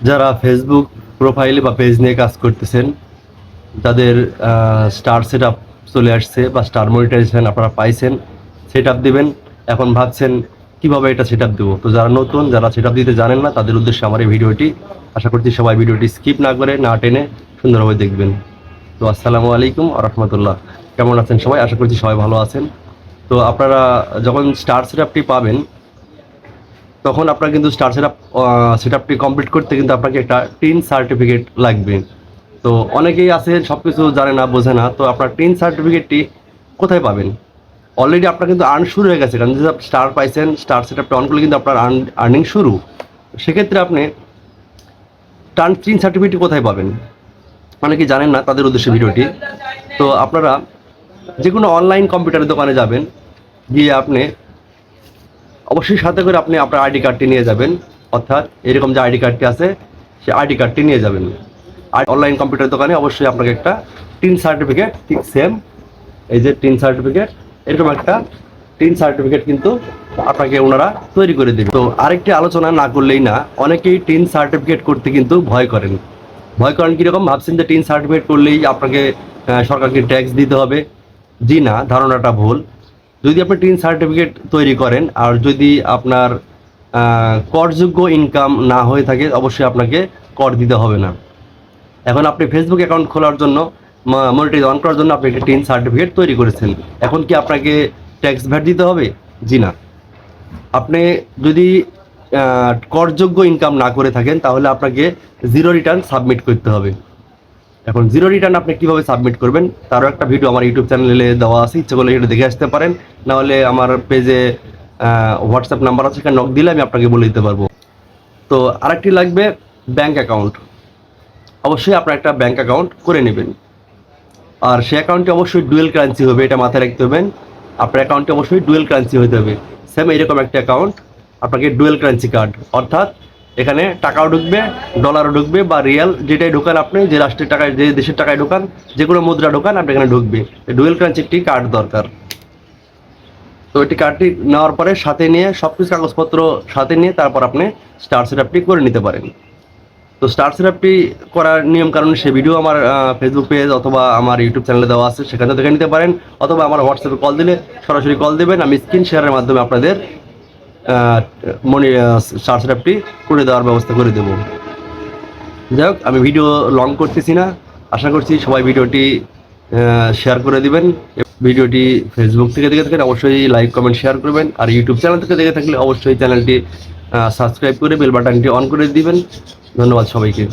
যারা ফেসবুক প্রোফাইলে বা পেজ নিয়ে কাজ করতেছেন, যাদের স্টার সেট আপ চলে আসছে বা স্টার মনিটাইজেশন আপনারা পাইছেন, সেট আপ দেবেন, এখন ভাবছেন কীভাবে এটা সেট আপ দেবো। তো যারা নতুন, যারা সেট আপ দিতে জানেন না, তাদের উদ্দেশ্যে আমার এই ভিডিওটি। আশা করছি সবাই ভিডিওটি স্কিপ না করে, না টেনে সুন্দরভাবে দেখবেন। তো আসসালামু আলাইকুম আ রহমতুল্লাহ। কেমন আছেন সবাই? আশা করছি সবাই ভালো আছেন। তো আপনারা যখন স্টার সেট আপটি পাবেন, তখন আপনার কিন্তু স্টার সেট আপটি কমপ্লিট করতে কিন্তু আপনাকে একটা টিন সার্টিফিকেট লাগবে। তো অনেকেই আছে সব কিছু জানে না, বোঝে না। তো আপনার টিন সার্টিফিকেটটি কোথায় পাবেন? অলরেডি আপনার কিন্তু আর্ন শুরু হয়ে গেছে, কারণ যদি আপনি স্টার পাইছেন, স্টার সেট আপটা অন করলে কিন্তু আপনার আর্নিং শুরু। সেক্ষেত্রে আপনি টিন সার্টিফিকেট কোথায় পাবেন? অনেকেই জানেন না, তাদের উদ্দেশ্যে ভিডিওটি। তো আপনারা যে কোনো অনলাইন কম্পিউটারের দোকানে যাবেন, গিয়ে আপনি অবশ্যই সাথে করে আপনি আপনার আইডি কার্ডটি নিয়ে যাবেন। অর্থাৎ এরকম যে আইডি কার্ডটি আছে, সেই আইডি কার্ডটি নিয়ে যাবেন। আর অনলাইন কম্পিউটার দোকানে অবশ্যই আপনাকে একটা টিন সার্টিফিকেট, ঠিক সেম এই যে টিন সার্টিফিকেট, এরকম একটা টিন সার্টিফিকেট কিন্তু আপনাকে ওনারা তৈরি করে দেবে। তো আরেকটি আলোচনা না করলেই না, অনেকেই টিন সার্টিফিকেট করতে কিন্তু ভয় করেন। ভয় করেন কীরকম? ভাবছেন যে টিন সার্টিফিকেট করলেই আপনাকে সরকারকে ট্যাক্স দিতে হবে। জি না, ধারণাটা ভুল। যদি আপনি টিন সার্টিফিকেট তৈরি করেন আর যদি আপনার করযোগ্য ইনকাম না হয়ে থাকে, অবশ্যই আপনাকে কর দিতে হবে না। এখন আপনি ফেসবুক অ্যাকাউন্ট খোলার জন্য, মনিটাইজ অন করার জন্য আপনি একটা টিন সার্টিফিকেট তৈরি করেছেন, এখন কি আপনাকে ট্যাক্স ভ্যাট দিতে হবে? জি না। আপনি যদি করযোগ্য ইনকাম না করে থাকেন, তাহলে আপনাকে জিরো রিটার্ন সাবমিট করতে হবে। এখন জিরো রিটার্ন আপনি কীভাবে সাবমিট করবেন, তারও একটা ভিডিও আমার ইউটিউব চ্যানেলে দেওয়া আছে, ইচ্ছে করলে এটা দেখে আসতে পারেন। নাহলে আমার পেজে হোয়াটসঅ্যাপ নাম্বার আছে, সেখানে নক দিলে আমি আপনাকে বলে দিতে পারবো। তো আরেকটি লাগবে ব্যাঙ্ক অ্যাকাউন্ট। অবশ্যই আপনার একটা ব্যাঙ্ক অ্যাকাউন্ট করে নেবেন, আর সেই অ্যাকাউন্টে অবশ্যই ডুয়েল কারেন্সি হবে, এটা মাথায় রাখতে হবেন। আপনার অ্যাকাউন্টে অবশ্যই ডুয়েল কারেন্সি হতে হবে। সেম এরকম একটা অ্যাকাউন্ট, আপনাকে ডুয়েল কারেন্সি কার্ড, অর্থাৎ এখানে টাকাও ঢুকবে, ডলারও ঢুকবে, বা রিয়াল যেটাই ঢোকান আপনি, যে রাষ্ট্রের টাকায়, যে দেশের টাকায় ঢোকান, যে কোনো মুদ্রা ঢোকান, আপনি এখানে ঢুকবে। ডুয়েল কারেন্সি একটি কার্ড দরকার। তো এটি কার্ডটি নেওয়ার পরে সাথে নিয়ে সব কিছু কাগজপত্র সাথে নিয়ে তারপর আপনি স্টার সেট আপটি করে নিতে পারেন। তো স্টার সেট আপটি করার নিয়ম কারণ সে ভিডিও আমার ফেসবুক পেজ অথবা আমার ইউটিউব চ্যানেলে দেওয়া আছে, সেখানে দেখে নিতে পারেন। অথবা আমার হোয়াটসঅ্যাপে কল দিলে সরাসরি কল দেবেন, আমি স্ক্রিন শেয়ারের মাধ্যমে আপনাদের স্টার সেট আপটি করে দেওয়ার ব্যবস্থা করে দেবো। যাই হোক, আমি ভিডিও লং করতেছি না। আশা করছি সবাই ভিডিওটি শেয়ার করে দিবেন। ভিডিওটি ফেসবুক থেকে দেখে থাকলে অবশ্যই লাইক, কমেন্ট, শেয়ার করবেন। আর ইউটিউব চ্যানেল থেকে দেখে থাকলে অবশ্যই চ্যানেলটি সাবস্ক্রাইব করে বেল বাটনটি অন করে দিবেন। ধন্যবাদ সবাইকে।